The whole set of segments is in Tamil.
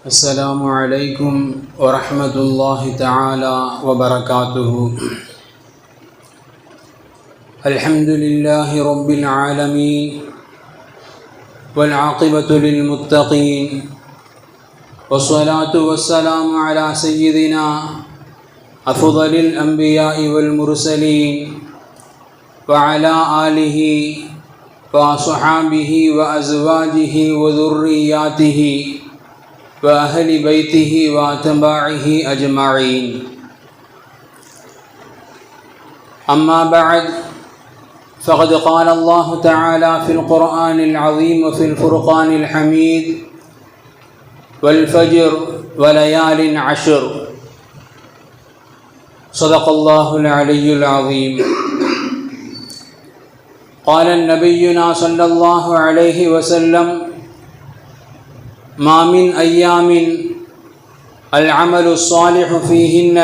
السلام عليكم ورحمة الله تعالى وبركاته. الحمد لله رب العالمين والعاقبة للمتقين والصلاة والسلام على سيدنا أفضل الأنبياء والمرسلين وعلى آله وصحابه وأزواجه وذرياته وأهل بيته وأتباعه أجمعين. أما بعد، فقد قال الله تعالى في القرآن العظيم وفي الفرقان الحميد: والفجر وليال عشر. صدق الله العلي العظيم. قال نبينا صلى الله عليه وسلم: ما من أيام العمل الصالح فيهن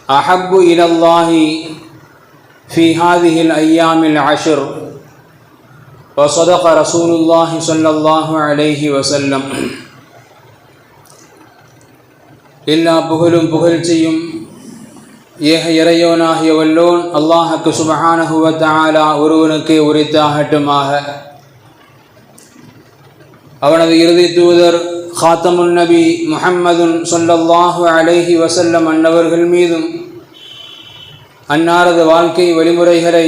أحب إلى الله في هذه الأيام العشر. وصدق رسول الله صلى الله عليه وسلم. எல்லா புகழும் புகழ்ச்சியும் ஏக இறையோனாகிய வல்லோன் அல்லாஹ்வுக்கு சுப்ஹானஹு வ தஆலா ஒருவனுக்கே உரித்தாகட்டுமாக. அவனது இறுதி தூதர் ஹாத்தமுன் நபி முஹம்மதுன் ஸல்லல்லாஹு அலைஹி வஸல்லம் அன்னவர்கள் மீதும் அன்னாரது வாழ்க்கை வழிமுறைகளை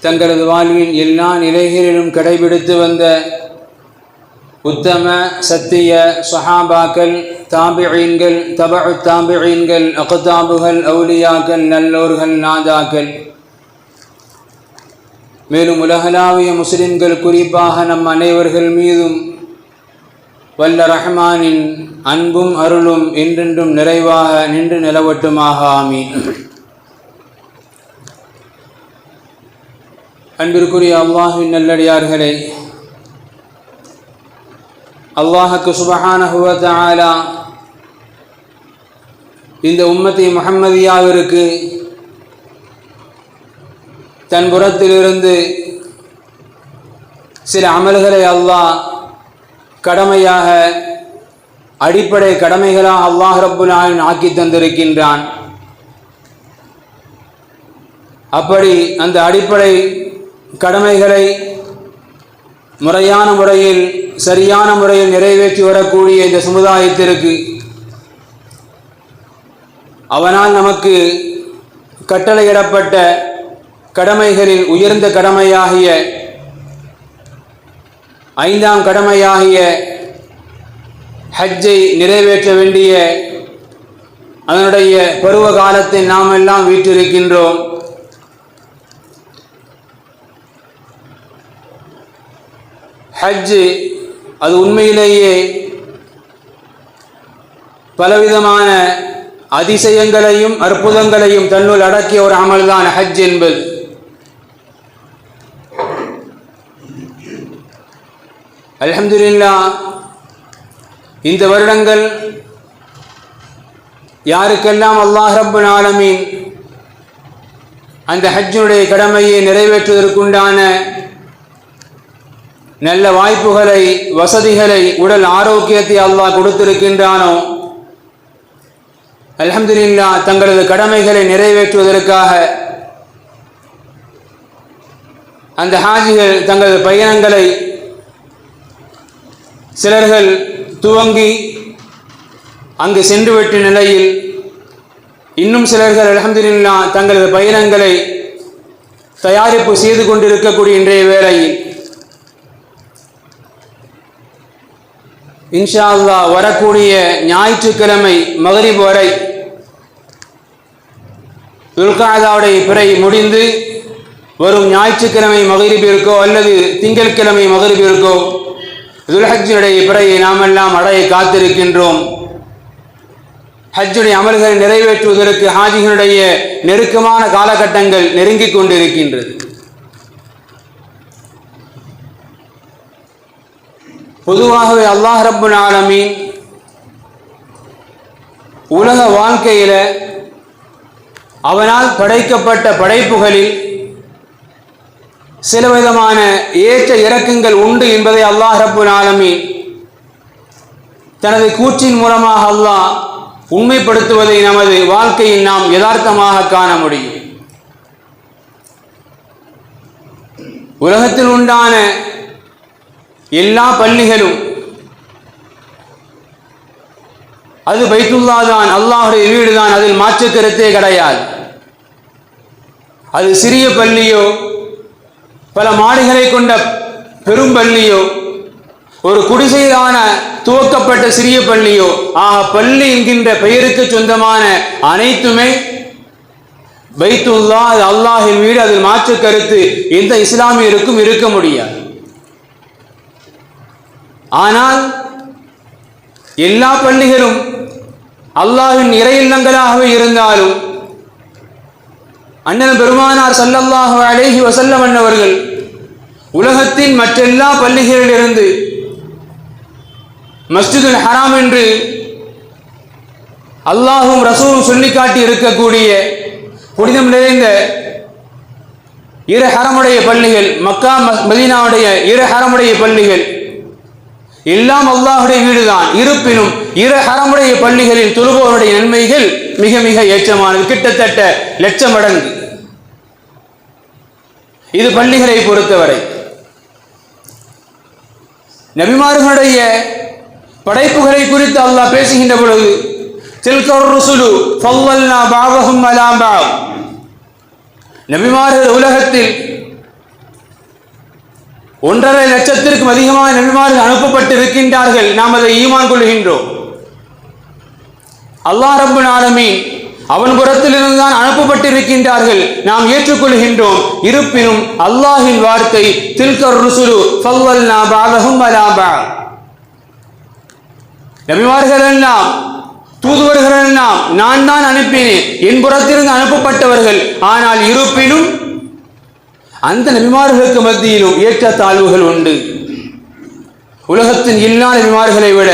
தங்களது வாழ்வின் எல்லா நிலைகளிலும் கடைபிடித்து வந்த உத்தம சத்திய சஹாபாக்கள், தாபிஈன்கள், தபஉ தாபிஈன்கள், அக்தாபுகள், அவுலியாக்கள், நல்லோர்கள், நாதாக்கள், மேலும் உலகளாவிய முஸ்லிம்கள் குறிப்பாக நம் அனைவர்கள் மீதும் வல்ல ரஹ்மானின் அன்பும் அருளும் என்றென்றும் நிறைவாக நின்று நிலவட்டுமாக. ஆமீன். அன்பிற்குரிய அல்லாஹ்வின் நல்லடியார்களே, அல்லாஹ்வுக்கு சுப்ஹானஹு வ தஆலா இந்த உம்மத்தி முஹம்மதியாவிற்கு தன் புறத்திலிருந்து சில அமல்களை அல்லாஹ் கடமையாக, அடிப்படை கடமைகளாக அல்லாஹ் ரப்புல் ஆலமீன் ஆக்கி தந்திருக்கின்றான். அப்படி அந்த அடிப்படை கடமைகளை முறையான முறையில், சரியான முறையில் நிறைவேற்றி வரக்கூடிய இந்த சமுதாயத்திற்கு அவனால் நமக்கு கட்டளையிடப்பட்ட கடமைகளில் உயர்ந்த கடமையாகிய, ஐந்தாம் கடமையாகிய ஹஜ்ஜை நிறைவேற்ற வேண்டிய அதனுடைய பருவ காலத்தை நாம் எல்லாம் வீற்றிருக்கின்றோம். ஹஜ்ஜு அது உண்மையிலேயே பலவிதமான அதிசயங்களையும் அற்புதங்களையும் தன்னுள் அடக்கிய ஒரு அமல்தான் ஹஜ் என்பது. அல்ஹம்துலில்லாஹ், இந்த வருடங்கள் யாருக்கெல்லாம் அல்லாஹ் ரப்புல் ஆலமீன் அந்த ஹஜ்ஜுடைய கடமையை நிறைவேற்றுவதற்குண்டான நல்ல வாய்ப்புகளை, வசதிகளை, உடல் ஆரோக்கியத்தை அல்லாஹ் கொடுத்திருக்கின்றானோ, அல்ஹம்துலில்லாஹ், தங்களது கடமைகளை நிறைவேற்றுவதற்காக அந்த ஹாஜிகள் தங்களது பயணங்களை சிலர்கள் துவங்கி அங்கு சென்றுவிட்ட நிலையில், இன்னும் சிலர்கள் அல்ஹம்துலில்லாஹ் தங்களது பயணங்களை தயாரிப்பு செய்து கொண்டிருக்கக்கூடிய இன்றைய வேளையில் இன்ஷா அல்லாஹ் வரக்கூடிய ஞாயிற்றுக்கிழமை மக்ரிப் வரை துல்காதாவுடைய பிறை முடிந்து வரும் ஞாயிற்றுக்கிழமை மக்ரிபிற்கோ அல்லது திங்கட்கிழமை மக்ரிபிற்கோ துல்ஹஜ்ஜுடைய பிறையை நாமெல்லாம் அடைய காத்திருக்கின்றோம். ஹஜ்ஜுடைய அமல்களை நிறைவேற்றுவதற்கு ஹாஜிகளுடைய நெருக்கமான காலகட்டங்கள் நெருங்கிக் கொண்டிருக்கின்றது. பொதுவாகவே அல்லாஹ் ரப்புல் ஆலமீன் உலக வாழ்க்கையில அவனால் படைக்கப்பட்ட படைப்புகளில் சில விதமான ஏற்ற இறக்கங்கள் உண்டு என்பதை அல்லாஹ் ரப்புல் ஆலமீன் தனது கூற்றின் மூலமாக அல்லாஹ் உண்மைப்படுத்துவதை நமது வாழ்க்கையில் நாம் யதார்த்தமாக காண முடியும். உலகத்தில் உண்டான எல்லா பள்ளிகளும் அது பைத்துல்லாஹ் தான், அல்லாஹுடைய வீடு தான், அதில் மாற்று கருத்தே கிடையாது. அது சிறிய பள்ளியோ பல மாடிகளை கொண்ட பெரும் பள்ளியோ ஒரு குடிசையிலான துவக்கப்பட்ட சிறிய பள்ளியோ பள்ளி என்கின்ற பெயருக்கு சொந்தமான அனைத்துமே பைத்துல்லாஹ், அது அல்லாஹின் வீடு, அதில் மாற்று கருத்து எந்த இஸ்லாமியருக்கும் இருக்க முடியாது. ஆனால் எல்லா பள்ளிகளும் அல்லாஹ்வின் இறை இல்லங்களாகவே இருந்தாலும் அண்ணன் பெருமானார் ஸல்லல்லாஹு அலைஹி வஸல்லம் அவர்கள் உலகத்தின் மற்றெல்லா பள்ளிகளிலிருந்து மஸ்ஜிதுல் ஹராம் என்று அல்லாஹும் ரசூலும் சொல்லிக்காட்டி இருக்கக்கூடிய புனிதம் நிறைந்த இரு ஹரமுடைய பள்ளிகள், மக்கா மதீனாவுடைய இரு ஹரமுடைய பள்ளிகள் எல்லாம் அல்லாஹுடைய வீடுதான். இருப்பினும் இரு ஹரமுடைய பள்ளிகளில் தொழுபவருடைய நன்மைகள் மிக மிக ஏற்றமானது, கிட்டத்தட்ட லட்சம் மடங்கு. இது பள்ளிகளை பொறுத்தவரை. நபிமார்களுடைய படைப்புகளை குறித்து அல்லாஹ் பேசுகின்ற பொழுது தில்கர் ருசுலு ஃபல்லல்னா பஅதஹும் அலா பஅத், நபிமார்கள் உலகத்தில் 1.5 லட்சத்திற்கும் அதிகமான நபிமார்கள் அனுப்பப்பட்டு இருக்கின்றார்கள். நாம் அதை ஈமான் கொள்கின்றோம். அல்லாஹ் ரப்புல் ஆலமீன் அவன் புறத்திலிருந்து தான் அனுப்பப்பட்டிருக்கின்றார்கள், நாம் ஏற்றுக்கொள்கின்றோம். இருப்பினும் அல்லாஹின் வார்த்தை தில்கர் ருசுலு ஃபல்லல்னா பஅதஹும் அலா பஅத், நபிமார்கள் எல்லாம் தூதுவர்கள் எல்லாம் நான் தான் அனுப்பினேன், என் புறத்திலிருந்து அனுப்பப்பட்டவர்கள். ஆனால் இருப்பினும் அந்த நபிமார்களுக்கு மத்தியிலும் ஏற்றத்தாழ்வுகள் உண்டு. உலகத்தின் எல்லா நபிமார்களை விட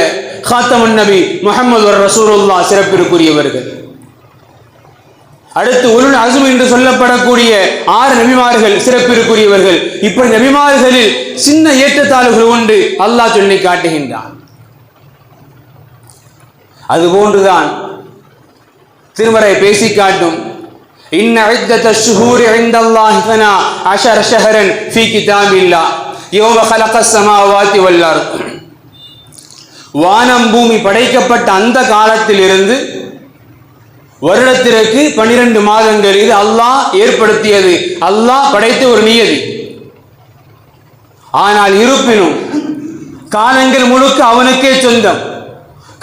காத்தமுன் நபி முஹம்மது ரசூலுல்லாஹ் சிறப்பிற்குரியவர்கள். அடுத்து உலுல் அஸ்ம் என்று சொல்லப்படக்கூடிய 6 நபிமார்கள் சிறப்பிற்குரியவர்கள். இப்படி நபிமார்களில் சின்ன ஏற்றத்தாழ்வுகள் உண்டு, அல்லாஹ் சொல்லி காட்டுகின்றான். அதுபோன்றுதான் திருமறை பேசி காட்டும். இன்ன இத்தத ஷுஹூரி இன்தல்லாஹி 12 ஷஹரன் ஃபீ கிதாபில்லாஹ் யௌம ஹலகஸ் ஸமாவாதி வல் அர்த், வானம் பூமி படைக்கப்பட்ட அந்த காலத்திலிருந்து வருடத்திற்கு 12 மாதங்கள். இது அல்லாஹ் ஏற்படுத்தியது, அல்லாஹ் படைத்த ஒரு நியதி. ஆனால் இருப்பினும் காலங்கள் முழுக்க அவனுக்கே சொந்தம்,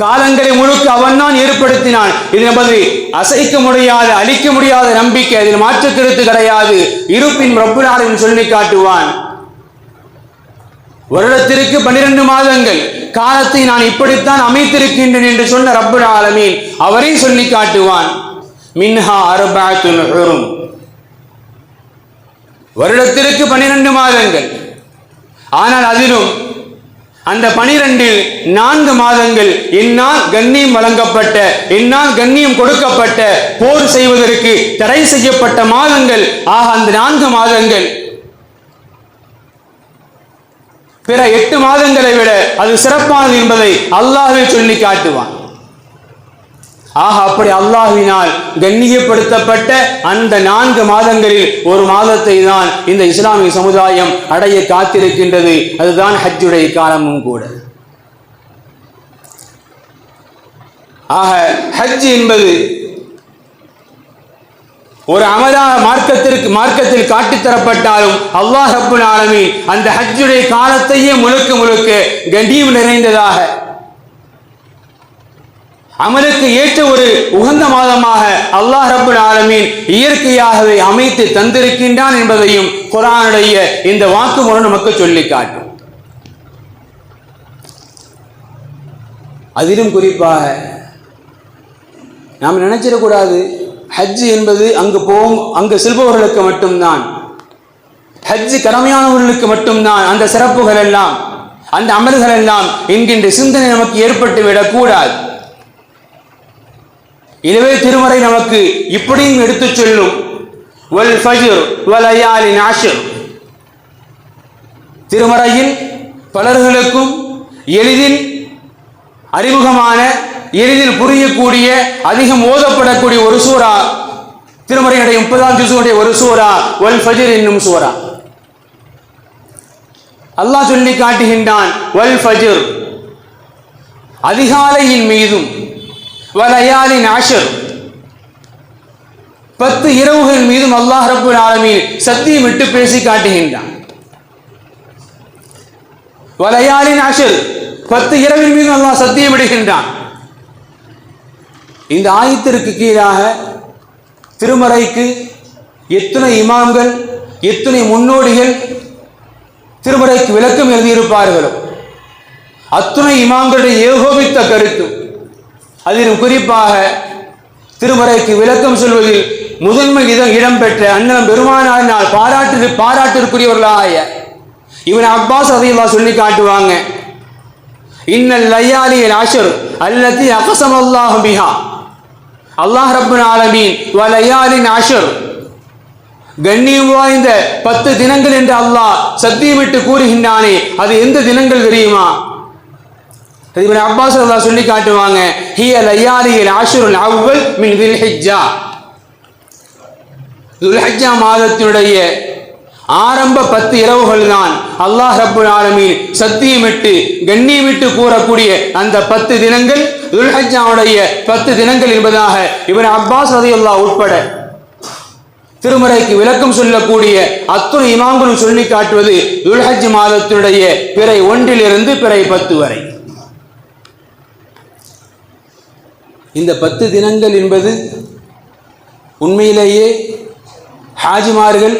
காலங்களை முழுக்க அவன் தான் ஏற்படுத்தினான். இது நமது அசைக்க முடியாத அழிக்க முடியாத நம்பிக்கை, அதில் மாற்று கருத்து கிடையாது. இருப்பின் ரப்புல் ஆலமீன் சொல்லி காட்டுவான், வருடத்திற்கு 12 மாதங்கள் காலத்தை நான் இப்படித்தான் அமைத்திருக்கின்றேன் என்று சொன்ன ரப்புல் ஆலமீன் அவரே சொல்லி காட்டுவான். மின்ஹா அர்பஅத்துன் ஹுரும், வருடத்திற்கு 12 மாதங்கள். ஆனால் அதிலும் அந்த 12இல் 4 மாதங்கள் என்னால் கண்ணியம் வழங்கப்பட்ட, என்னால் கண்ணியம் கொடுக்கப்பட்ட, போர் செய்வதற்கு தடை செய்யப்பட்ட மாதங்கள். அந்த 4 மாதங்கள் பிற 8 மாதங்களை விட அது சிறப்பானது என்பதை அல்லாஹ்வே சொல்லி காட்டுவான். அப்படி அல்லாஹ்வினால் கண்ணியப்படுத்தப்பட்ட அந்த 4 மாதங்களில் ஒரு மாதத்தை தான் இந்த இஸ்லாமிய சமுதாயம் அடைய காத்திருக்கின்றது. அதுதான் ஹஜ்ஜுடைய காலமும் கூட. ஹஜ் என்பது ஒரு அமலாக மார்க்கத்தில் காட்டித்தரப்பட்டாலும் அல்லாஹ் ரப்புல் ஆலமீன் அந்த ஹஜ்ஜுடைய காலத்தையே முழுக்க முழுக்க கண்ணியம் நிறைந்ததாக, அமலுக்கு ஏற்ற ஒரு உகந்த மாதமாக அல்லாஹ் ரப்புல் ஆலமீன் இயற்கையாகவே அமைத்து தந்திருக்கின்றான் என்பதையும் குர்ஆனுடைய இந்த வாக்கு மூலம் நமக்கு சொல்லி காட்டும். அதிலும் குறிப்பாக நாம் நினைச்சிடக்கூடாது ஹஜ் என்பது அங்கு செல்பவர்களுக்கு மட்டும்தான், ஹஜ் கடமையானவர்களுக்கு மட்டும்தான் அந்த சிறப்புகள் எல்லாம், அந்த அமல்கள் எல்லாம் என்கின்ற சிந்தனை நமக்கு ஏற்பட்டு விடக்கூடாது. எனவே திருமறை நமக்கு இப்படியும் எடுத்துச் சொல்லும், வல் ஃபஜ்ர் வலயாலின் அஷ்ர். திருமறையில் பலர்களுக்கும் எளிதில் அறிமுகமான எளிதில் புரியக்கூடிய அதிகம் ஓதப்படக்கூடிய ஒரு சூரா திருமறையுடைய 30ஆம் ஜுஸுடைய ஒரு சூரா வல் ஃபஜ்ர் என்னும் சூரா. அல்லாஹ் சொல்லி காட்டுகின்றான் வல் ஃபஜ்ர் அதிகாலையின் மீதும் வலயாலின் அஷ்ர் 10 இரவுகள் மீதும் அல்லாஹ் ரப்பல் ஆலமீன் சத்தியமிட்டு பேசி காட்டுகின்றான். வலயாலின் அஷ்ர் 10 இரவின் மீதும் அல்லாஹ் சத்தியமிடுகின்றான். இந்த ஆயத்திற்கு கீழாக திருமறைக்கு எத்தனை இமாம்கள் எத்தனை முன்னோடிகள் திருமறைக்கு விளக்கம் எழுதியிருப்பார்களோ அத்துணை இமாம்களுடைய ஏகோபித்த கருத்து. அதிலும் குறிப்பாக திருமறைக்கு விளக்கம் சொல்வதில் முதன்மை இடம்பெற்ற அண்ணன் பெருமானாரினால் பாராட்டிற்குரியவர்களாக இவன் அப்பாஸ் ரலியல்லாஹு சொல்லி காட்டுவாங்க. இன்னல் லையாலில் அஷ்ர் அல்லதி அக்ஸமல்லாஹு பிஹா அல்லாஹ் ரப்பல் ஆலமீன் வலயாலின் அஷ்ர் கண்ணியம் வாய்ந்த 10 தினங்கள் என்று அல்லாஹ் சத்தியமிட்டு கூறுகின்றானே அது எந்த தினங்கள் தெரியுமா? இப்னு அப்பாஸ் ரலியல்லாஹு சொல்லி காட்டுவாங்க ஹிய லையாலில் அஷ்ருல் அவ்வல் மின் தில்ஹிஜ்ஜா துல்ஹிஜ்ஜா மாதத்தினுடைய ஆரம்ப 10 இரவுகள் தான் அல்லாஹ் ரப்பல் ஆலமீன் சத்தியமிட்டு கண்ணியமிட்டு கூறக்கூடிய அந்த 10 தினங்கள் துல்ஹிஜ்ஜாவுடைய 10 தினங்கள் என்பதாக இப்னு அப்பாஸ் ரலியல்லாஹு உட்பட திருமறைக்கு விளக்கம் சொல்லக்கூடிய அத்துணை இமாம்களும் சொல்லி காட்டுவது துல்ஹஜ் மாதத்தினுடைய பிறை 1 பிறை 10 வரை. இந்த 10 தினங்கள் என்பது உண்மையிலேயே ஹாஜிமார்கள்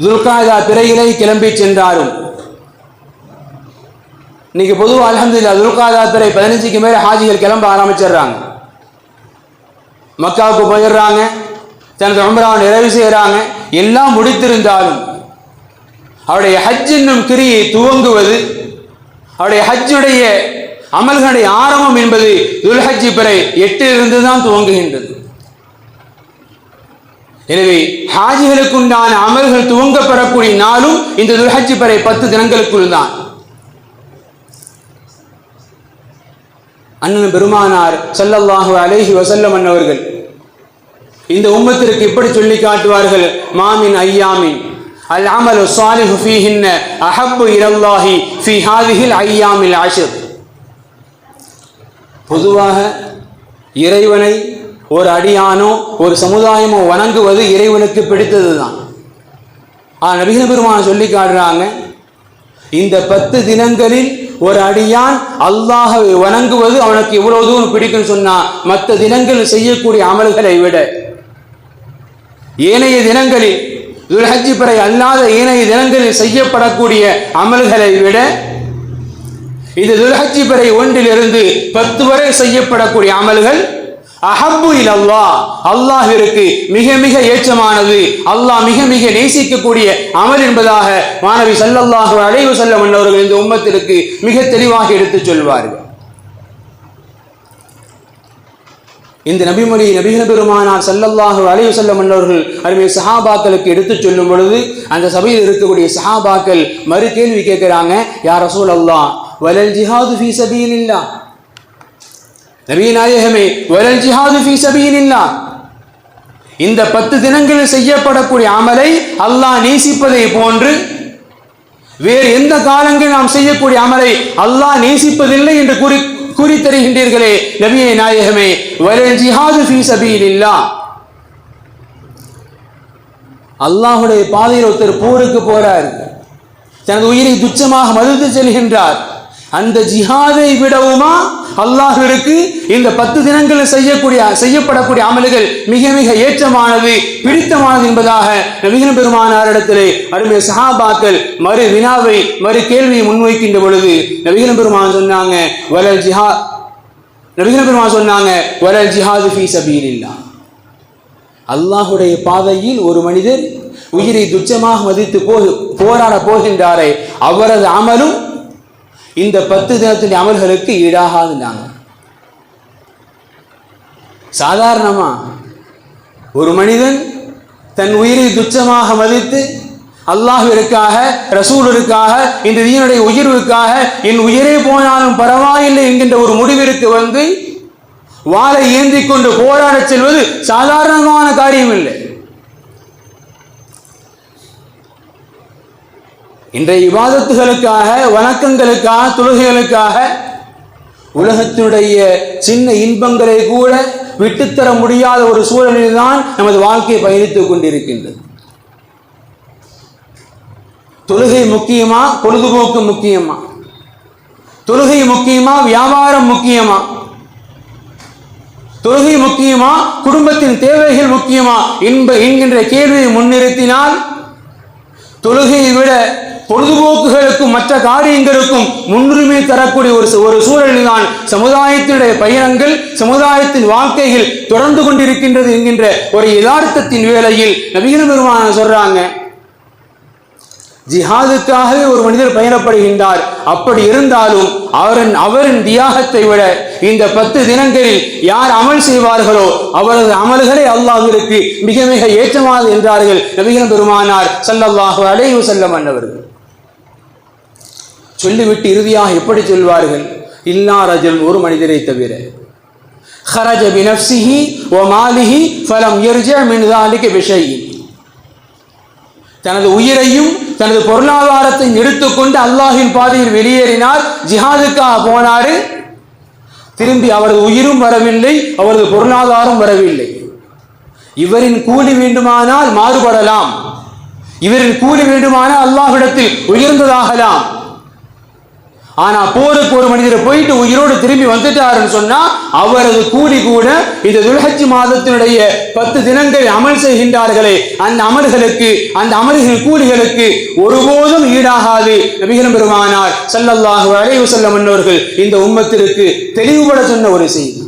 துல்காதா பிறையிலே கிளம்பி சென்றாலும் இன்னைக்கு பொதுவாக அல்ஹம்துலில்லாஹ் துல்காதா பிறை 15க்கு மேலே ஹாஜிகள் கிளம்ப ஆரம்பிச்சிடுறாங்க. மக்காவுக்கு போயிடுறாங்க, தனது உம்ராவை நிறைவு செய்கிறாங்க. எல்லாம் முடித்திருந்தாலும் அவருடைய ஹஜ் என்னும் கிரியை துவங்குவது அவருடைய ஹஜ்ஜுடைய அமல்களுடைய ஆரம்பம் என்பது துல்ஹஜ் பிறை 8 தான் துவங்குகின்றது. எனவே ஹாஜிகளுக்குண்டான அமல்கள் துவங்கப்படக்கூடிய நாளும் இந்த துல்ஹஜ் பிறை 10 தினங்களுக்குள் தான். அண்ணன் பெருமானார் ஸல்லல்லாஹு அலைஹி வஸல்லம் அவர்கள் இந்த உம்மத்திற்கு இப்படி சொல்லி காட்டுவார்கள் மாமின் ஐயாமின் அல் அமலு ஸாலிஹு ஃபீஹின்ன அஹப்பு இலல்லாஹி ஃபீ ஹாதிஹில் ஐயாமில் அஷ்ர். பொதுவாக இறைவனை ஒரு அடியானோ ஒரு சமுதாயமோ வணங்குவது இறைவனுக்கு பிடித்தது தான். ஆனால் நபிகள் பெருமான் சொல்லி காட்டுறாங்க இந்த 10 தினங்களில் ஒரு அடியான் அல்லாஹ்வை வணங்குவது அவனுக்கு எவ்வளவு தூரம் பிடிக்கும் சொன்னா மற்ற தினங்களில் செய்யக்கூடிய அமல்களை விட ஏனைய தினங்களில் துல்ஹஜ் பிறை அல்லாத ஏனைய தினங்களில் செய்யப்படக்கூடிய அமல்களை விட இது துல்ஹஜ் பிறை 1 10 வரை செய்யப்படக்கூடிய அமல்கள் அஹப்பு இலல்லாஹ் அல்லாஹ்விற்கு மிக மிக ஏற்றமானது, அல்லாஹ் மிக மிக நேசிக்கக்கூடிய அமல் என்பதாக மாணவி ஸல்லல்லாஹு அலைஹி வஸல்லம் அவர்கள் இந்த உம்மத்திற்கு மிக தெளிவாக எடுத்துச் சொல்வார்கள். இந்த நபிமொழி நபிகள் பெருமானார் ஸல்லல்லாஹு அலைஹி வஸல்லம் அவர்கள் அருமை சஹாபாக்களுக்கு எடுத்துச் சொல்லும் பொழுது அந்த சபையில் இருக்கக்கூடிய சஹாபாக்கள் மறு கேள்வி கேட்கிறாங்க, யா ரசூலல்லாஹ் வலல் ஜிஹாது ஃபீ சபீலில்லாஹ், நபியே நாயகமே வலல் ஜிஹாது ஃபீ சபீலில்லாஹ், இந்த 10 தினங்களில் செய்யப்படக்கூடிய அமலை அல்லாஹ் நேசிப்பதை போன்று வேறு எந்த காலங்களில் நாம் செய்யக்கூடிய அமலை அல்லாஹ் நேசிப்பதில்லை என்று கூறி தருகின்றீர்களே நபியே நாயகமே வலல் ஜிஹாது ஃபீ சபீலில்லாஹ். அல்லாஹ்வுடைய பாதையில் ஒருத்தர் போருக்கு போறார், தனது உயிரை துச்சமாக மதித்து செல்கின்றார். அந்த ஜிஹாதை விடவுமா அல்லாஹ்விற்கு இந்த 10 தினங்களில் செய்யப்படக்கூடிய அமல்கள் மிக மிக ஏற்றமானது பிடித்தமானது என்பதாக நபிகள் பெருமானாரிடத்திலே அருமை சஹாபாக்கள் மறு வினாவை மறு கேள்வியை முன்வைக்கின்ற பொழுது நபிகள் பெருமான் சொன்னாங்க வலல் ஜிஹாது ஃபீ சபீலில்லாஹ். அல்லாஹ்வுடைய பாதையில் ஒரு மனிதர் உயிரை துச்சமாக மதித்து போராட போகின்றாரே அவரது அமலும் இந்த 10 தினத்தின் அமல்களுக்கு ஈடாகாதுன்னாங்க. சாதாரணமா ஒரு மனிதன் தன் உயிரை துச்சமாக மதித்து அல்லாஹ்விற்காக, ரசூலுக்காக, இந்த தீனுடைய உயர்வுக்காக என் உயிரே போனாலும் பரவாயில்லை என்கின்ற ஒரு முடிவிற்கு வந்து வாளை ஏந்தி கொண்டு போராட செல்வது சாதாரணமான காரியம் இல்லை. இன்றைய இபாதத்துகளுக்காக, வணக்கங்களுக்காக, தொழுகைகளுக்காக உலகத்தினுடைய சின்ன இன்பங்களை கூட விட்டுத்தர முடியாத ஒரு சூழலில் தான் நமது வாழ்க்கையை பயணித்துக் கொண்டிருக்கின்றது. தொழுகை முக்கியமா, பொழுதுபோக்கு முக்கியமா? தொழுகை முக்கியமா, வியாபாரம் முக்கியமா? தொழுகை முக்கியமா, குடும்பத்தின் தேவைகள் முக்கியமா என்கின்ற கேள்வியை முன்னிறுத்தினால் தொழுகையை விட பொழுதுபோக்குகளுக்கும் மற்ற காரியங்களுக்கும் முன்னுரிமை தரக்கூடிய ஒரு சூழலில் தான் சமுதாயத்தினுடைய பயணங்கள், சமுதாயத்தின் வாழ்க்கைகள் தொடர்ந்து கொண்டிருக்கின்றது என்கின்ற ஒரு யதார்த்தத்தின் வேளையில் நபிகள் பெருமானார் சொல்றாங்க, ஜிஹாதுக்காகவே ஒரு மனிதர் பயணப்படுகின்றார். அப்படி இருந்தாலும் அவரின் தியாகத்தை விட இந்த 10 தினங்களில் யார் அமல் செய்வார்களோ அவரது அமல்களை அல்லாஹ்விற்கு மிக மிக ஏற்றமானது என்றார்கள் நபிகள் பெருமானார் ஸல்லல்லாஹு அலைஹி வஸல்லம் அன்னவர்கள். சொல்லிவிட்டு இறுதியாக எப்படி சொல்வார்கள்? இல்லா ரஜுல், ஒரு மனிதரை தவிர, خرج بنفسه وماله فلم يرجع من ذلك بشيء, தனது உயிரையும் தனது பொருளாதாரத்தையும் எடுத்துக்கொண்டு அல்லாஹ்வின் பாதையில் வெளியேறினார், ஜிஹாதுக்காக போனாரு, திரும்பி அவரது உயிரும் வரவில்லை, அவரது பொருளாதாரம் வரவில்லை. இவரின் கூலி வேண்டுமானால் மாறுபடலாம், இவரின் கூலி வேண்டுமானால் அல்லாஹ்விடத்தில் உயர்ந்ததாகலாம். ஆனா போருக்கு ஒரு மனிதர் போயிட்டு உயிரோடு திரும்பி வந்துட்டாருன்னு சொன்னா அவரது கூலி கூட இந்த துல்ஹஜ் மாதத்தினுடைய 10 தினங்கள் அமல் செய்கின்றார்களே அந்த அமல்கள் கூலிகளுக்கு ஒருபோதும் ஈடாகாது. நபிகள் பெருமானார் ஸல்லல்லாஹு அலைஹி வஸல்லம் அவர்கள் இந்த உம்மத்திற்கு தெளிவுபட சொன்ன ஒரு செய்தி.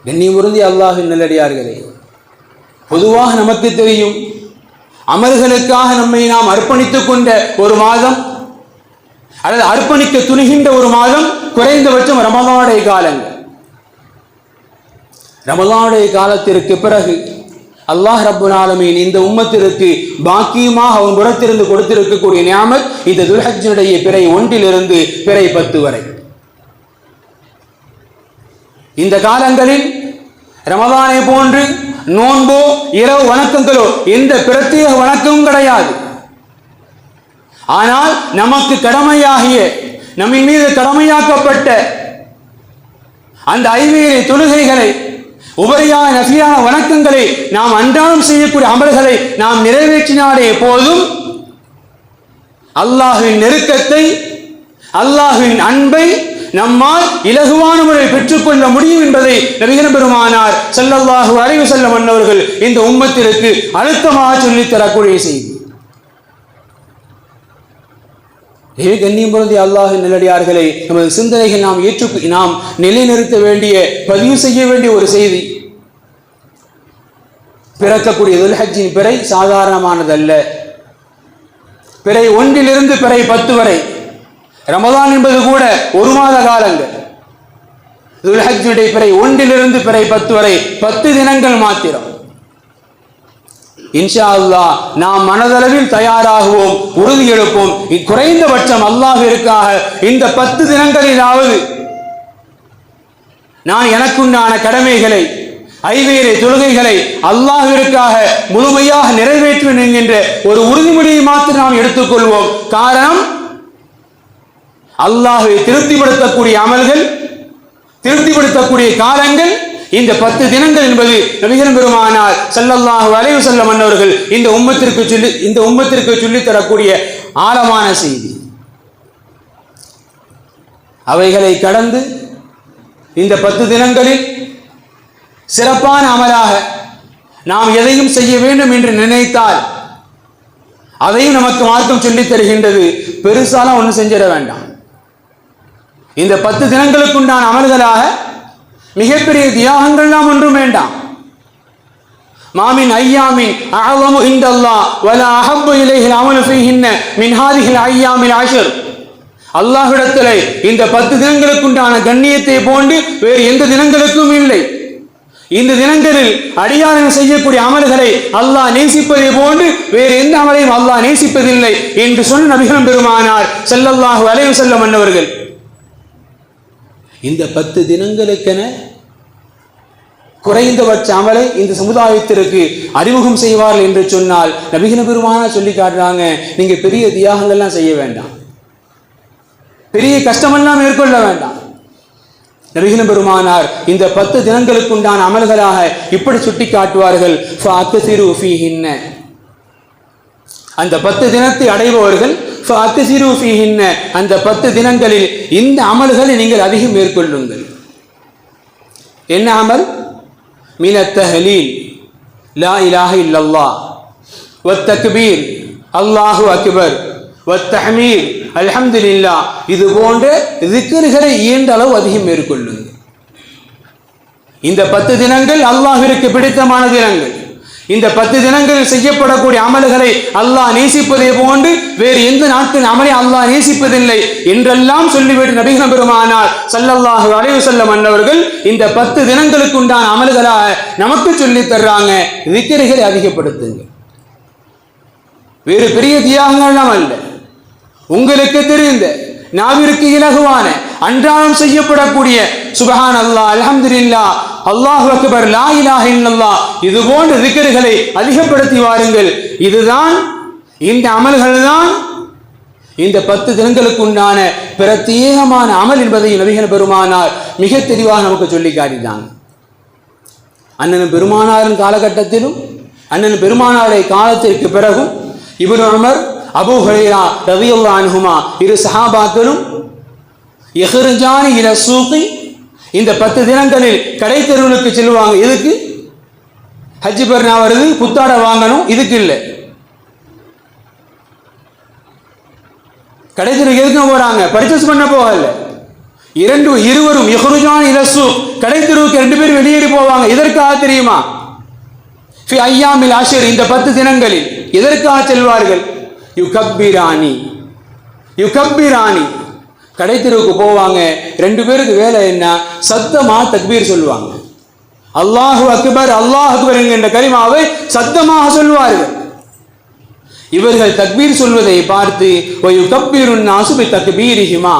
கண்ணியமுருந்திய அல்லாஹ்வின் நல்லடியார்களே, பொதுவாக நமக்கு தெரியும், அமல்களுக்காக நம்மை நாம் அர்ப்பணித்துக் கொண்ட ஒரு மாதம் அல்லது அர்ப்பணிக்க துணிகின்ற ஒரு மாதம் குறைந்தபட்சம் ரமலானுடைய காலங்கள். ரமலானுடைய காலத்திற்கு பிறகு அல்லாஹ் ரப்புல் ஆலமீன் இந்த உம்மத்திற்கு பாக்கியமாக அவன் புறத்திலிருந்து கொடுத்திருக்கக்கூடிய நியாமத் இந்த துல்ஹஜ்ஜுடைய பிறை 1 பிறை 10 வரை. இந்த காலங்களில் ரமலானை போன்று நோன்போ இரவு வணக்கங்களோ எந்த பிரத்யேக வணக்கமும் கிடையாது. ஆனால் நமக்கு கடமையாகிய, நம்மின் மீது கடமையாக்கப்பட்ட அந்த 5 தொழுகைகளை, உபரியான நஃபிலான வணக்கங்களை, நாம் அன்றாடம் செய்யக்கூடிய அமல்களை நாம் நிறைவேற்றினாலே போதும் அல்லாஹ்வின் நெருக்கத்தை, அல்லாஹ்வின் அன்பை நம்மால் இலகுவான முறையில் பெற்றுக்கொள்ள முடியும் என்பதை நபிகள் பெருமானார் ஸல்லல்லாஹு அலைஹி வஸல்லம் அவர்கள் இந்த உம்மத்திற்கு அழுத்தமாக சொல்லித் தரக்கூடிய செய்தி. கண்ணியம் பொருந்திய அல்லாஹ்வின் நல்லடியார்களே, நமது சிந்தனைகள் நாம் நிலைநிறுத்த வேண்டிய, பதிவு செய்ய வேண்டிய ஒரு செய்தி. பிறக்கக்கூடிய துல்ஹஜ்ஜின் பிறை சாதாரணமானதல்ல. பிறை 1 பிறை 10 வரை, ரமலான் என்பது கூட ஒரு மாத காலங்கள். துல்ஹஜ்ஜுடைய பிறை 1 பிறை 10 வரை 10 தினங்கள் மாத்திரம். இன்ஷா அல்லாஹ் நாம் மனதளவில் தயாராகுவோம், உறுதி எடுப்போம். குறைந்தபட்சம் அல்லாஹ்விற்காக இந்த 10 தினங்களிலாவது நான் எனக்குண்டான கடமைகளை, 5 தொழுகைகளை அல்லாஹ்விற்காக முழுமையாக நிறைவேற்றுவேன் என்கின்ற ஒரு உறுதிமொழியை மாத்திரம் நாம் எடுத்துக்கொள்வோம். காரணம், அல்லாஹ்வை திருப்திப்படுத்தக்கூடிய அமல்கள், திருப்திப்படுத்தக்கூடிய காலங்கள் இந்த 10 தினங்கள் என்பது நபிகள் பெருமானார் ஸல்லல்லாஹு அலைஹி வஸல்லம் அவர்கள் இந்த உம்மத்திற்கு சொல்லித் தரக்கூடிய ஆழமான செய்தி. அவைகளை கடந்து இந்த 10 தினங்களில் சிறப்பான அமலாக நாம் எதையும் செய்ய வேண்டும் என்று நினைத்தால் அதையும் நமக்கு மார்க்கம் சொல்லித் தருகின்றது. பெருசாலாம் ஒன்றும் செஞ்சிட வேண்டாம். இந்த 10 தினங்களுக்குண்டான அமல்களாக மிகப்பெரிய தியாகங்கள்லாம் ஒன்றும் வேண்டாம். மாமின் ஐயாமின் அஅலமு இன்தல்லாஹ் வலா அஹப்பு இலைஹில் அமலு ஃபீஹின்ன மின் ஹாதிஹில் ஐயாமில் அஷ்ர். அல்லாஹ்விடத்திலே இந்த 10 தினங்களுக்குண்டான கண்ணியத்தை போன்று வேறு எந்த தினங்களுக்கும் இல்லை. இந்த தினங்களில் அடியார்கள் செய்யக்கூடிய அமல்களை அல்லாஹ் நேசிப்பதை போன்று வேறு எந்த அமலையும் அல்லாஹ் நேசிப்பதில்லை என்று சொன்ன நபிகள் பெருமானார் ஸல்லல்லாஹு அலைஹி வஸல்லம் அன்னவர்கள். இந்த 10 தினங்களுக்கென குறைந்தபட்ச அமலை இந்த சமுதாயத்திற்கு அறிமுகம் செய்வார்கள் என்று சொன்னால் நபிகள் பெருமானார் சொல்லி காட்டுறாங்க, நீங்க பெரிய தியாகங்கள்லாம் செய்ய வேண்டாம், பெரிய கஷ்டமெல்லாம் மேற்கொள்ள வேண்டாம். நபிகள் பெருமானார் இந்த 10 தினங்களுக்கு உண்டான அமல்களாக இப்படி சுட்டி காட்டுவார்கள். அந்த 10 தினத்தை அடைபவர்கள் அந்த 10 தினங்களில் இந்த அமல்களை நீங்கள் அதிகம் மேற்கொள்ளுங்கள். என்ன அமல்? மினத் தஹ்லீல் லா இலாஹ இல்லல்லாஹ் வத் தக்பீர் அல்லாஹு அக்பர் வத் தஹ்மீத் அல்ஹம்துலில்லாஹ், இது போன்ற திக்ர்களை இயன்ற அளவு அதிகம் மேற்கொள்ளுங்கள். இந்த 10 தினங்கள் அல்லாஹ்விற்கு பிடித்தமான தினங்கள். இந்த 10 தினங்களில் செய்யப்படக்கூடிய அமல்களை அல்லாஹ் நேசிப்பதை போன்று வேறு எந்த நாட்டின் அமலை அல்லாஹ் நேசிப்பதில்லை என்றெல்லாம் சொல்லிவிட்டு நபிகள் பெருமானார் ஸல்லல்லாஹு அலைஹி வஸல்லம் அன்னவர்கள் இந்த 10 தினங்களுக்கு உண்டான அமல்களாக நமக்கு சொல்லி தர்றாங்க, திக்ர்களை அதிகப்படுத்துங்க. வேறு பெரிய தியாகங்கள்லாம் அல்ல, உங்களுக்கு தெரிந்த நாவிற்கு இலகுவான அன்றாடம் செய்யப்படக்கூடிய சுப்ஹான் அல்லாஹ், அல்ஹம்துலில்லாஹ், அல்லாஹு அக்பர், லா இலாஹ இல்லல்லாஹ், இது போன்ற திக்ர்களை அதிகப்படுத்தி வாருங்கள். இதுதான், இந்த அமல்கள் தான் இந்த 10 தினங்களுக்கு உண்டான பிரத்யேகமான அமல் என்பதை நபிகள் பெருமானார் மிக தெளிவாக நமக்கு சொல்லி காட்டினாங்க. அண்ணன் பெருமானாரின் காலகட்டத்திலும் அண்ணன் பெருமானாரை காலத்திற்கு பிறகும் இப்னு உமர், அபூ ஹுரைரா ரலியல்லாஹு அன்ஹுமா இரு சஹாபாக்களும் யஹ்ருஜானி இல சூகி, இந்த 10 தினங்களில் கடை தெருவுக்கு செல்வாங்க. எதுக்கு? ஹஜ் பெருநா வருது, புத்தாட வாங்கணும், இதுக்கு இல்லை. கடை தெருவுக்கு எதுக்கு போறாங்க? பர்ச்சேஸ் பண்ண போகல. இருவரும் யஹ்ருஜானி இல சூக், கடை தெருவுக்கு 2 பேர் வெளியேறி போவாங்க. எதற்காக தெரியுமா? ஃபி அய்யாமில் அஷ்ர், இந்த 10 தினங்களில் எதற்காக செல்வார்கள்? யுகப்பிரானி, கடை தெருவுக்கு போவாங்க. 2 பேருக்கு வேலை என்ன? சத்தமா தக்பீர் சொல்லுவாங்க. அல்லாஹு அக்பர், அல்லாஹ் அக்பர் என்கின்ற கலிமாவை சத்தமாக சொல்வார்கள். இவர்கள் தக்பீர் சொல்வதை பார்த்து யுகப்பிருன் நாசு பி தக்பீரிஹிமா,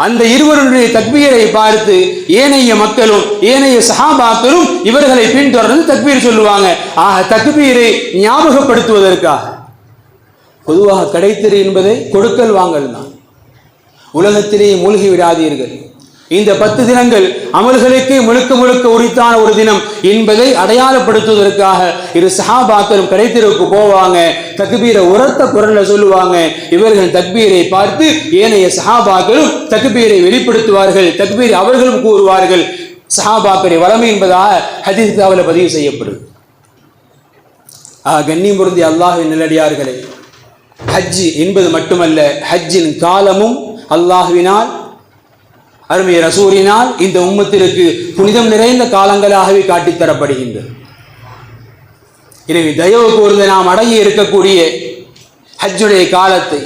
அந்த இருவருடைய தக்பீரை பார்த்து ஏனைய மக்களும் ஏனைய சஹாபாக்களும் இவர்களை பின்தொடர்ந்து தக்பீர் சொல்லுவாங்க. ஆக தக்பீரை ஞாபகப்படுத்துவதற்காக. பொதுவாக கடைத்தெரு என்பதை கொடுக்கல் வாங்கல் தான். உலகத்திலேயே மூழ்கி விடாதீர்கள். இந்த 10 தினங்கள் அமல்களுக்கு முழுக்க முழுக்க உரித்தான ஒரு தினம் என்பதை அடையாளப்படுத்துவதற்காக இரு சஹாபாக்களும் கடைத்தெருவுக்கு போவாங்க. தக்பீரை உரத்த குரல்ல சொல்லுவாங்க. இவர்கள் தக்பீரை பார்த்து ஏனைய சஹாபாக்களும் தக்பீரை வெளிப்படுத்துவார்கள். தக்பீரை அவர்களும் கூறுவார்கள். சஹாபாக்களை வளமை என்பதாக ஹதீஸ் கிதாபில் பதிவு செய்யப்படுது. கண்ணியம் பொருந்திய அல்லாஹ்வின் நல்லடியார்களே, ஹஜ் என்பது மட்டுமல்ல, ஹஜ்ஜின் காலமும் அல்லாஹ்வினால் அருமை ரசூலினால் இந்த உம்மத்திற்கு புனிதம் நிறைந்த காலங்களாகவே காட்டித்தரப்படுகின்றது. எனவே தயவு கூர்ந்து நாம் அடங்கி இருக்கக்கூடிய ஹஜ்ஜுடைய காலத்தை,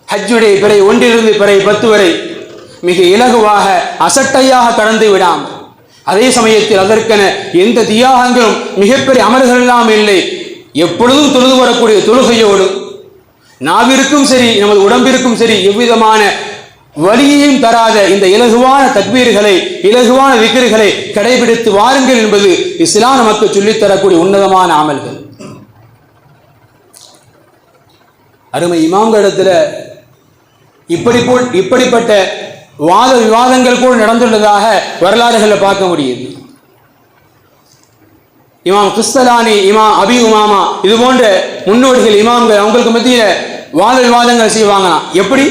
ஹஜ்ஜுடைய பிறை 1 பிறை 10 வரை மிக இலகுவாக அசட்டையாக கடந்து விடாமல், அதே சமயத்தில் அதற்கென எந்த தியாகங்களும் மிகப்பெரிய அமல்கள் எல்லாம் இல்லை, எப்பொழுதும் தொழுது வரக்கூடிய தொழுகையோடு நாவிற்கும் சரி நமது உடம்பிற்கும் சரி எவ்விதமான வலியையும் தராத இந்த இலகுவான தக்பீர்களை, இலகுவான விக்ர்களை கடைபிடித்து வாருங்கள் என்பது இஸ்லாம் நமக்கு சொல்லித்தரக்கூடிய உன்னதமான அமல்கள். அருமை இமாம்களிடத்துல இப்படிப்பட்ட வாத விவாதங்கள் கூட நடந்துள்ளதாக வரலாறுகளை பார்க்க முடியுது. இமாம் கிஸ்தலானி, இமாம் அபி உமாமா, இது போன்ற முன்னோடிகள் இமாம்கள் அவங்களுக்கு மத்தியில வாத விவாதங்கள் செய்வாங்க. எப்படி?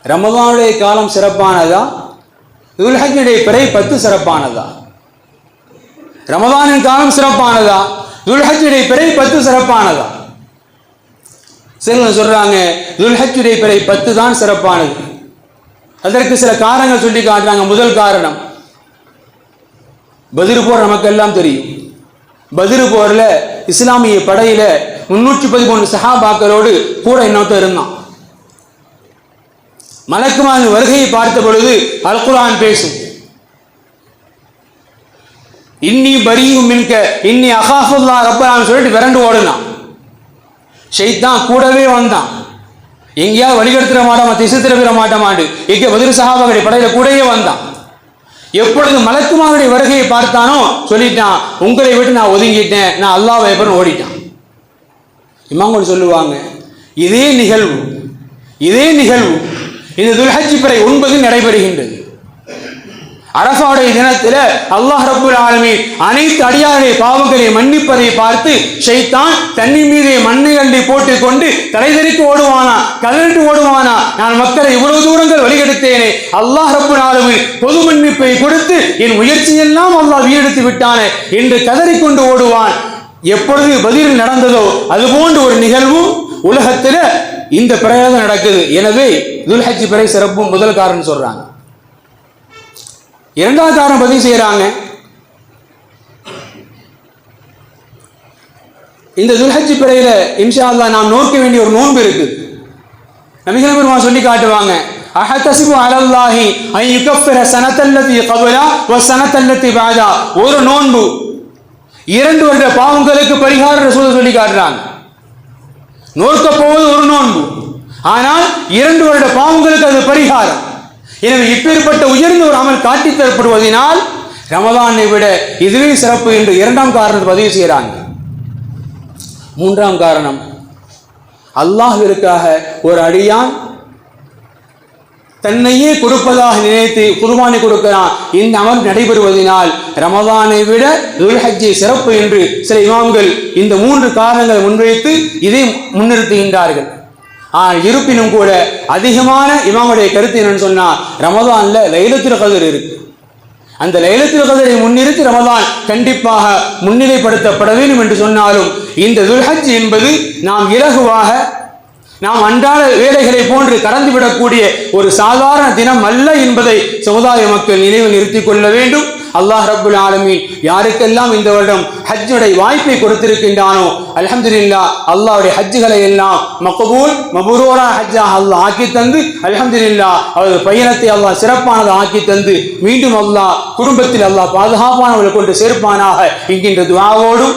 ரமதானுடைய காலம் சிறப்பானதா, துல்ஹஜ்ஜுடைய பிறை 10 சிறப்பானதா? ரமதானின் காலம் சிறப்பானதா, துல்ஹஜ்ஜுடைய பிறை 10 சிறப்பானதா? சிலர் சொல்றாங்க துல்ஹஜ்ஜுடைய பிறை 10 தான் சிறப்பானது. அதற்கு சில காரணங்கள் சொல்லி காட்டுறாங்க. முதல் காரணம், பத்ர் போர் நமக்கு எல்லாம் தெரியும். பத்ர் போர்ல இஸ்லாமிய படையில 313 சஹாபாக்களோடு கூட இன்னொருத்தர் இருந்தான். மலக்குமாரின் வருகையை பார்த்த பொழுது அல் குர்ஆன் பேசும். இன்னி பரீஉம் மின்க இன்னி அகாஃபுல்லாஹ் ரப்பல் ஆலமீன் சொல்லிட்டு விரண்டு ஓடுனான். ஷைத்தான் கூடவே வந்தான். எங்கேயாவது வழிகெடுத்துட மாட்டான், திசை திருப்பிட மாட்டமாண்டு எங்கே பதில் சஹாபாவுடைய படையில கூடயே வந்தான். எப்பொழுது மலக்குமாருடைய வருகையை பார்த்தானோ சொல்லிட்டான், உங்களை விட்டு நான் ஒதுங்கிட்டேன், நான் அல்லாஹ் பயப்பட ஓடிட்டான். இமாம்கள் சொல்லுவாங்க, இதே நிகழ்வு இந்த துல்ஹஜ் பிறை 9 நடைபெறுகின்றது. அரஃபாவுடைய தினத்தில் அல்லாஹ் ரப்புல் ஆலமீன் அனைத்து அடியாருடைய பாவங்களை மன்னிப்பதை பார்த்து ஷைத்தான் தண்ணி மீதே மண்ணை அள்ளி போட்டுக் கொண்டு தலைதெறிக்கு ஓடுவானா, கதறிட்டு ஓடுவானா, நான் மக்களை இவ்வளவு தூரங்கள் வழிகெடுத்தேனே, அல்லாஹ் ரப்புல் ஆலமீன் பொது மன்னிப்பை கொடுத்து என் முயற்சியெல்லாம் அல்லாஹ் வீணெடுத்து விட்டானே என்று கதறிக்கொண்டு ஓடுவான். எப்பொழுது பதில் நடந்ததோ அதுபோன்று ஒரு நிகழ்வு உலகத்தில் இந்த பிரயோகம் நடக்குது. எனவே துல்ஹஜ் பிறை சிறப்பும் முதல் காரணம் சொல்றாங்க. இரண்டாவது காரணம் பதிவு செய்யறாங்க, இந்த துல்ஹஜ் பிறையில இன்ஷா அல்லாஹ் நாம் நோக்க வேண்டிய ஒரு நோன்பு இருக்கு. நபிகள் பெருமான் சொல்லி காட்டுவாங்க, அஹதஸிபு அலல்லாஹி அன் யுகஃபிர ஸனத்தல்லதி கபலா வ ஸனத்தல்லதி பஅதா. ஒரு நோன்பு 2 வருட பாவங்களுக்கு பரிகாரம் ரசூல் சொல்லி காட்டுறாங்க. நோக்க போவது ஒரு நோன்பு, ஆனால் 2 வருட பாவங்களுக்கு அது பரிகாரம். எனவே இப்பேற்பட்ட உயர்ந்த ஒரு அமல் காட்டித் தரப்படுவதனால் ரமலானை விட இதுவே சிறப்பு என்று 2ஆம் காரணத்தை பதிவு செய்கிறாங்க. 3ஆம் காரணம், அல்லாஹ்விற்காக ஒரு அடியான் தன்னையே கொடுப்பதாக நினைத்து குர்பானை கொடுக்கிறான். இந்த அமல் நடைபெறுவதனால் ரமலானை விட துல்ஹஜ்ஜை சிறப்பு என்று சில இமாம்கள் இந்த 3 காரணங்களை முன்வைத்து இதை முன்னிறுத்துகின்றார்கள். இருப்பினும் கூட அதிகமான இமாமுடைய கருத்து என்னன்னு சொன்னா, ரமலான்ல லைலத்துல் கத்ர் இருக்கு. அந்த லைலத்துல் கத்ரை முன்னிறுத்தி ரமலான் கண்டிப்பாக முன்னிலைப்படுத்தப்பட வேண்டும் என்று சொன்னாலும் இந்த துல்ஹஜ் என்பது நாம் இலகுவாக நாம் அன்றாட வேலைகளை போன்று கடந்துவிடக்கூடிய ஒரு சாதாரண தினம் அல்ல என்பதை சமுதாய மக்கள் நினைவில் நிறுத்திக் கொள்ள வேண்டும். அல்லாஹ் ரப்புல் ஆலமீன் யாருக்கெல்லாம் இந்த வருடம் ஹஜ்ஜுடைய வாய்ப்பை கொடுத்திருக்கின்றானோ அல்ஹம்துலில்லாஹ், அல்லாஹ்வுடைய ஹஜ்ஜுகளை எல்லாம் மக்பூல் மப்ரூரா ஹஜ்ஜாக அல்லாஹ் ஆக்கி தந்து அல்ஹம்துலில்லாஹ் அவரது பயணத்தை அல்லாஹ் சிறப்பானதை ஆக்கி தந்து மீண்டும் அல்லாஹ் குடும்பத்தில் அல்லாஹ் பாதுகாப்பானவர்களை கொண்டு சேர்ப்பானாக என்கின்ற துஆவோடும்,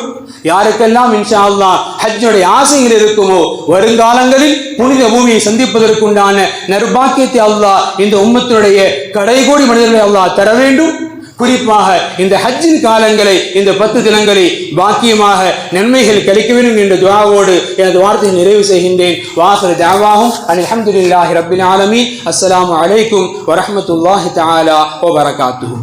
யாருக்கெல்லாம் இன்ஷா அல்லாஹ் ஹஜ்ஜுடைய ஆசைகள் இருக்குமோ வருங்காலங்களில் புனித பூமியை சந்திப்பதற்குண்டான நற்பாக்கியத்தை அல்லாஹ் இந்த உம்மத்தினுடைய கடைகோடி மனிதர்களை அல்லாஹ் தர வேண்டும். குறிப்பாக இந்த ஹஜ்ஜின் காலங்களை, இந்த 10 தினங்களை பாக்கியமாக நன்மைகள் கிடைக்க வேண்டும் என்ற துஆவோடு எனது வார்த்தையை நிறைவு செய்கின்றேன். வாஹிரு தஅவாஹும் அல்ஹம்துலில்லாஹி ரப்பில் ஆலமீன். அஸ்ஸலாமு அலைக்கும் வரஹ்மத்துல்லாஹி தஆலா வ பரகாத்துஹு.